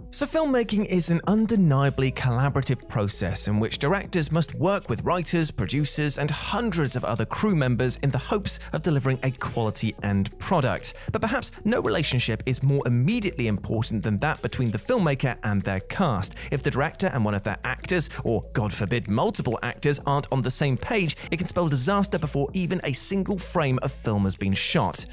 So filmmaking is an undeniably collaborative process in which directors must work with writers, producers, and hundreds of other crew members in the hopes of delivering a quality end product. But perhaps no relationship is more immediately important than that between the filmmaker and their cast. If the director and one of their actors, or God forbid multiple actors, aren't on the same page, it can spell disaster before even a single frame of film has been shot.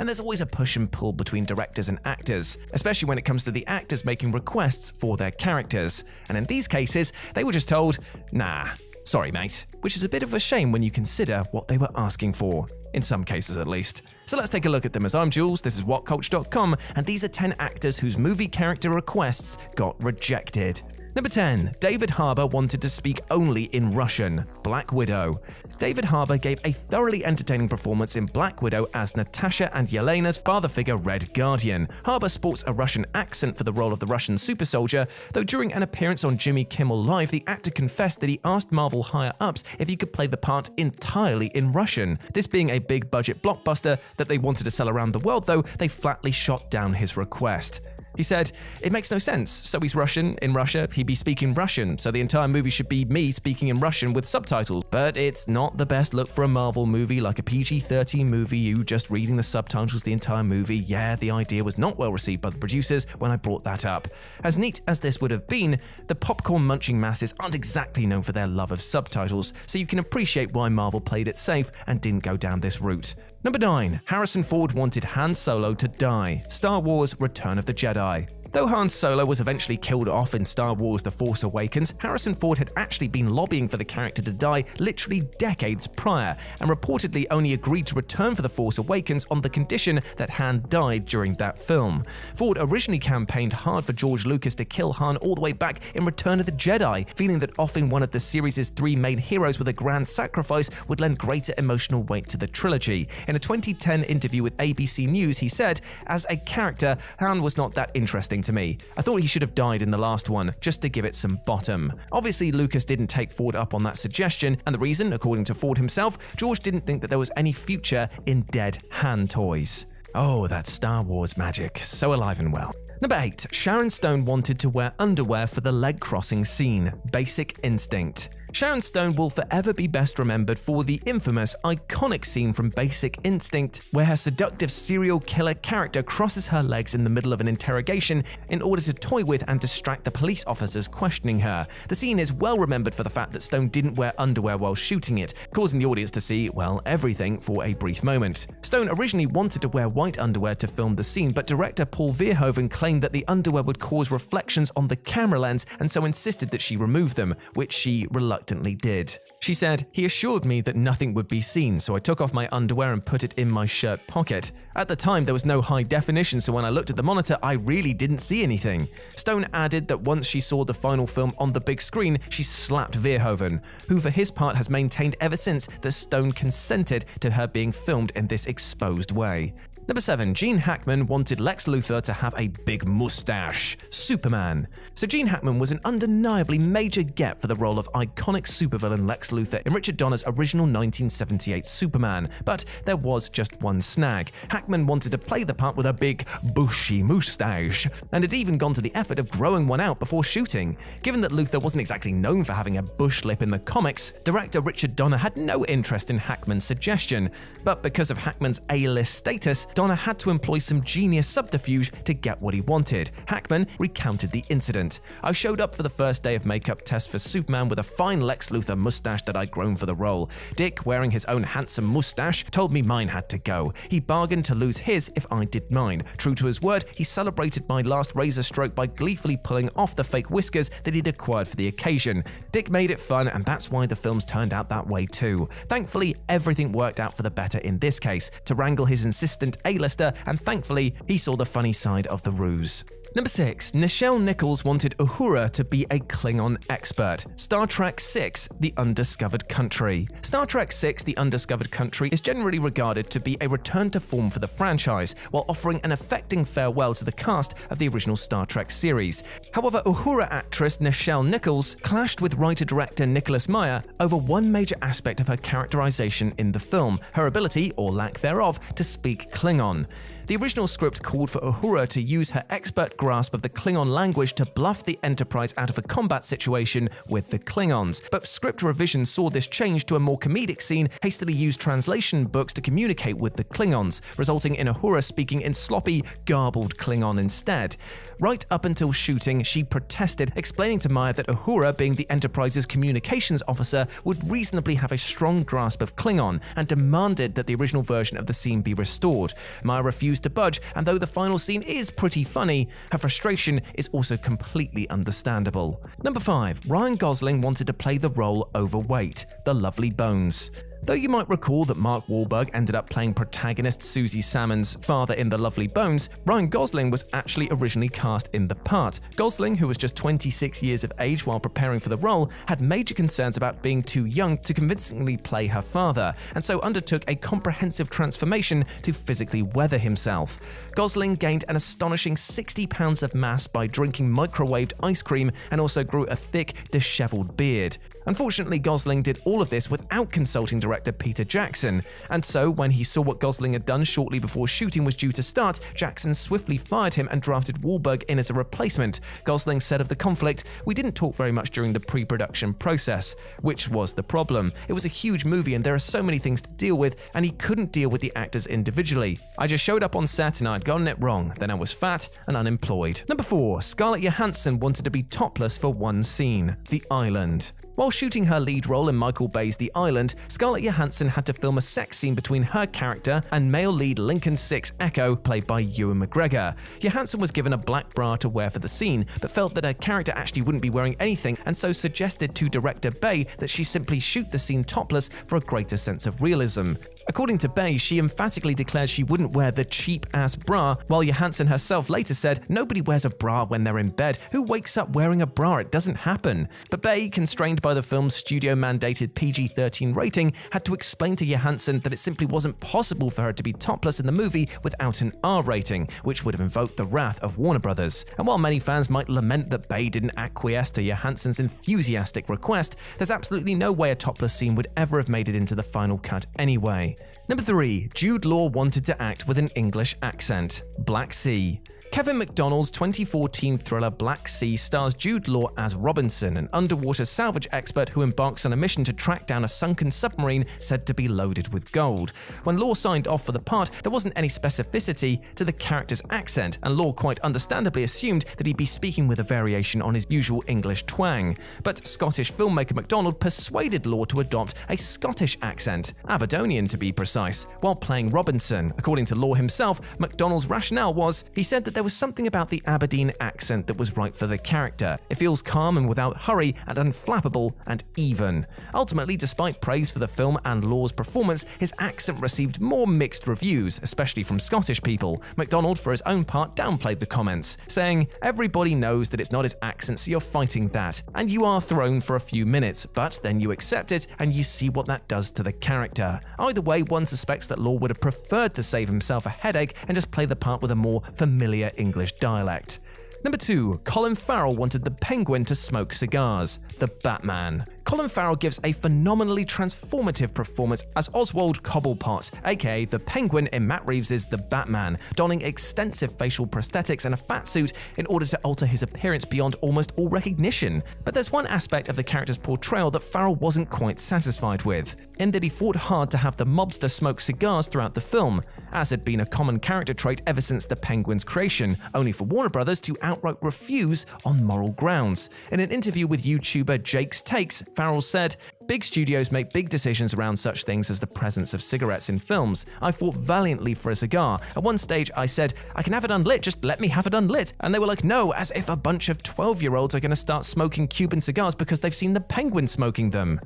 And there's always a push and pull between directors and actors, especially when it comes to the actors making requests for their characters. And in these cases, they were just told, nah, sorry mate, which is a bit of a shame when you consider what they were asking for, in some cases at least. So let's take a look at them. As I'm Jules, this is Whatculture.com, and these are 10 actors whose movie character requests got rejected. Number 10. David Harbour wanted to speak only in Russian. Black Widow. David Harbour gave a thoroughly entertaining performance in Black Widow as Natasha and Yelena's father figure Red Guardian. Harbour sports a Russian accent for the role of the Russian super soldier, though during an appearance on Jimmy Kimmel Live, the actor confessed that he asked Marvel higher-ups if he could play the part entirely in Russian. This being a big-budget blockbuster that they wanted to sell around the world, though, they flatly shot down his request. He said, "It makes no sense. So he's Russian. In Russia, he'd be speaking Russian. So the entire movie should be me speaking in Russian with subtitles. But it's not the best look for a Marvel movie, like a PG-13 movie, you just reading the subtitles the entire movie. Yeah, the idea was not well received by the producers when I brought that up." As neat as this would have been, the popcorn-munching masses aren't exactly known for their love of subtitles, so you can appreciate why Marvel played it safe and didn't go down this route. Number 9. Harrison Ford wanted Han Solo to die. Star Wars: Return of the Jedi. Though Han Solo was eventually killed off in Star Wars: The Force Awakens, Harrison Ford had actually been lobbying for the character to die literally decades prior, and reportedly only agreed to return for The Force Awakens on the condition that Han died during that film. Ford originally campaigned hard for George Lucas to kill Han all the way back in Return of the Jedi, feeling that offing one of the series' 3 main heroes with a grand sacrifice would lend greater emotional weight to the trilogy. In a 2010 interview with ABC News, he said, "As a character, Han was not that interesting to me. I thought he should have died in the last one, just to give it some bottom." Obviously, Lucas didn't take Ford up on that suggestion, and the reason, according to Ford himself, George didn't think that there was any future in dead Han toys. Oh, that's Star Wars magic, so alive and well. Number 8. Sharon Stone wanted to wear underwear for the leg crossing scene. Basic Instinct. Sharon Stone will forever be best remembered for the infamous, iconic scene from Basic Instinct where her seductive serial killer character crosses her legs in the middle of an interrogation in order to toy with and distract the police officers questioning her. The scene is well remembered for the fact that Stone didn't wear underwear while shooting it, causing the audience to see, well, everything for a brief moment. Stone originally wanted to wear white underwear to film the scene, but director Paul Verhoeven claimed that the underwear would cause reflections on the camera lens and so insisted that she remove them, which she reluctantly did. She said, "He assured me that nothing would be seen, so I took off my underwear and put it in my shirt pocket. At the time, there was no high definition, so when I looked at the monitor, I really didn't see anything." Stone added that once she saw the final film on the big screen, she slapped Verhoeven, who for his part has maintained ever since that Stone consented to her being filmed in this exposed way. Number 7. Gene Hackman wanted Lex Luthor to have a big mustache. Superman. So Gene Hackman was an undeniably major get for the role of iconic supervillain Lex Luthor in Richard Donner's original 1978 Superman, but there was just one snag. Hackman wanted to play the part with a big, bushy mustache, and had even gone to the effort of growing one out before shooting. Given that Luthor wasn't exactly known for having a bush lip in the comics, director Richard Donner had no interest in Hackman's suggestion, but because of Hackman's A-list status, Donner had to employ some genius subterfuge to get what he wanted. Hackman recounted the incident. "I showed up for the first day of makeup test for Superman with a fine Lex Luthor mustache that I'd grown for the role. Dick, wearing his own handsome mustache, told me mine had to go. He bargained to lose his if I did mine. True to his word, he celebrated my last razor stroke by gleefully pulling off the fake whiskers that he'd acquired for the occasion. Dick made it fun, and that's why the films turned out that way too. Thankfully, everything worked out for the better in this case, to wrangle his insistent A-lister, and thankfully, he saw the funny side of the ruse." Number 6. Nelle Nichols wanted Uhura to be a Klingon expert. Star Trek VI: The Undiscovered Country. Star Trek VI: The Undiscovered Country is generally regarded to be a return to form for the franchise, while offering an affecting farewell to the cast of the original Star Trek series. However, Uhura actress Nelle Nichols clashed with writer-director Nicholas Meyer over one major aspect of her characterization in the film: her ability, or lack thereof, to speak Klingon. The original script called for Uhura to use her expert grasp of the Klingon language to bluff the Enterprise out of a combat situation with the Klingons, but script revisions saw this change to a more comedic scene, hastily used translation books to communicate with the Klingons, resulting in Uhura speaking in sloppy, garbled Klingon instead. Right up until shooting, she protested, explaining to Maya that Uhura, being the Enterprise's communications officer, would reasonably have a strong grasp of Klingon, and demanded that the original version of the scene be restored. Maya refused to budge, and though the final scene is pretty funny, her frustration is also completely understandable. Number 5. Ryan Gosling wanted to play the role overweight, the Lovely Bones. Though you might recall that Mark Wahlberg ended up playing protagonist Susie Salmon's father in The Lovely Bones, Ryan Gosling was actually originally cast in the part. Gosling, who was just 26 years of age while preparing for the role, had major concerns about being too young to convincingly play her father, and so undertook a comprehensive transformation to physically weather himself. Gosling gained an astonishing 60 pounds of mass by drinking microwaved ice cream and also grew a thick, disheveled beard. Unfortunately, Gosling did all of this without consulting director Peter Jackson, and so when he saw what Gosling had done shortly before shooting was due to start, Jackson swiftly fired him and drafted Wahlberg in as a replacement. Gosling said of the conflict, "We didn't talk very much during the pre-production process," which was the problem. It was a huge movie and there are so many things to deal with, and he couldn't deal with the actors individually. "I just showed up on set and I'd gotten it wrong, then I was fat and unemployed." Number 4. Scarlett Johansson wanted to be topless for one scene, The Island. While shooting her lead role in Michael Bay's The Island, Scarlett Johansson had to film a sex scene between her character and male lead Lincoln Six Echo, played by Ewan McGregor. Johansson was given a black bra to wear for the scene, but felt that her character actually wouldn't be wearing anything, and so suggested to director Bay that she simply shoot the scene topless for a greater sense of realism. According to Bay, she emphatically declared she wouldn't wear the cheap-ass bra, while Johansson herself later said, "Nobody wears a bra when they're in bed. Who wakes up wearing a bra? It doesn't happen." But Bay, constrained by the film's studio-mandated PG-13 rating, had to explain to Johansson that it simply wasn't possible for her to be topless in the movie without an R rating, which would have invoked the wrath of Warner Brothers. And while many fans might lament that Bay didn't acquiesce to Johansson's enthusiastic request, there's absolutely no way a topless scene would ever have made it into the final cut anyway. Number 3. Jude Law wanted to act with an English accent, Black Sea. Kevin McDonald's 2014 thriller Black Sea stars Jude Law as Robinson, an underwater salvage expert who embarks on a mission to track down a sunken submarine said to be loaded with gold. When Law signed off for the part, there wasn't any specificity to the character's accent, and Law quite understandably assumed that he'd be speaking with a variation on his usual English twang. But Scottish filmmaker McDonald persuaded Law to adopt a Scottish accent, Aberdonian to be precise, while playing Robinson. According to Law himself, McDonald's rationale was, he said that there was something about the Aberdeen accent that was right for the character. It feels calm and without hurry and unflappable and even. Ultimately, despite praise for the film and Law's performance, his accent received more mixed reviews, especially from Scottish people. McDonald, for his own part, downplayed the comments, saying, "Everybody knows that it's not his accent, so you're fighting that. And you are thrown for a few minutes, but then you accept it and you see what that does to the character." Either way, one suspects that Law would have preferred to save himself a headache and just play the part with a more familiar English dialect. Number 2. Colin Farrell wanted the Penguin to smoke cigars, The Batman. Colin Farrell gives a phenomenally transformative performance as Oswald Cobblepot, aka the Penguin in Matt Reeves' The Batman, donning extensive facial prosthetics and a fat suit in order to alter his appearance beyond almost all recognition. But there's one aspect of the character's portrayal that Farrell wasn't quite satisfied with, in that he fought hard to have the mobster smoke cigars throughout the film, as had been a common character trait ever since the Penguin's creation, only for Warner Brothers to outright refuse on moral grounds. In an interview with YouTuber Jake's Takes, Farrell said, "Big studios make big decisions around such things as the presence of cigarettes in films. I fought valiantly for a cigar. At one stage I said, I can have it unlit, just let me have it unlit. And they were like, no, as if a bunch of 12-year-olds are going to start smoking Cuban cigars because they've seen the Penguin smoking them."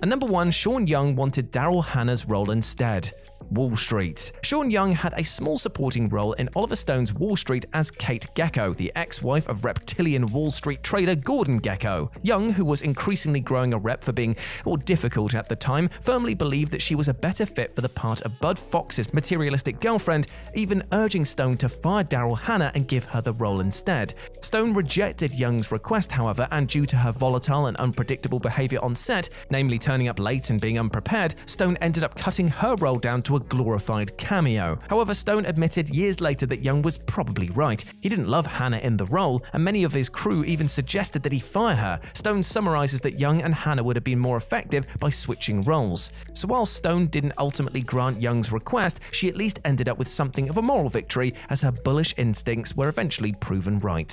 And number 1, Sean Young wanted Daryl Hannah's role instead, Wall Street. Sean Young had a small supporting role in Oliver Stone's Wall Street as Kate Gecko, the ex-wife of reptilian Wall Street trader Gordon Gekko. Young, who was increasingly growing a rep for being more difficult at the time, firmly believed that she was a better fit for the part of Bud Fox's materialistic girlfriend, even urging Stone to fire Daryl Hannah and give her the role instead. Stone rejected Young's request, however, and due to her volatile and unpredictable behavior on set, namely turning up late and being unprepared, Stone ended up cutting her role down to a glorified cameo. However, Stone admitted years later that Young was probably right. He didn't love Hannah in the role, and many of his crew even suggested that he fire her. Stone summarizes that Young and Hannah would have been more effective by switching roles. So while Stone didn't ultimately grant Young's request, she at least ended up with something of a moral victory, as her bullish instincts were eventually proven right.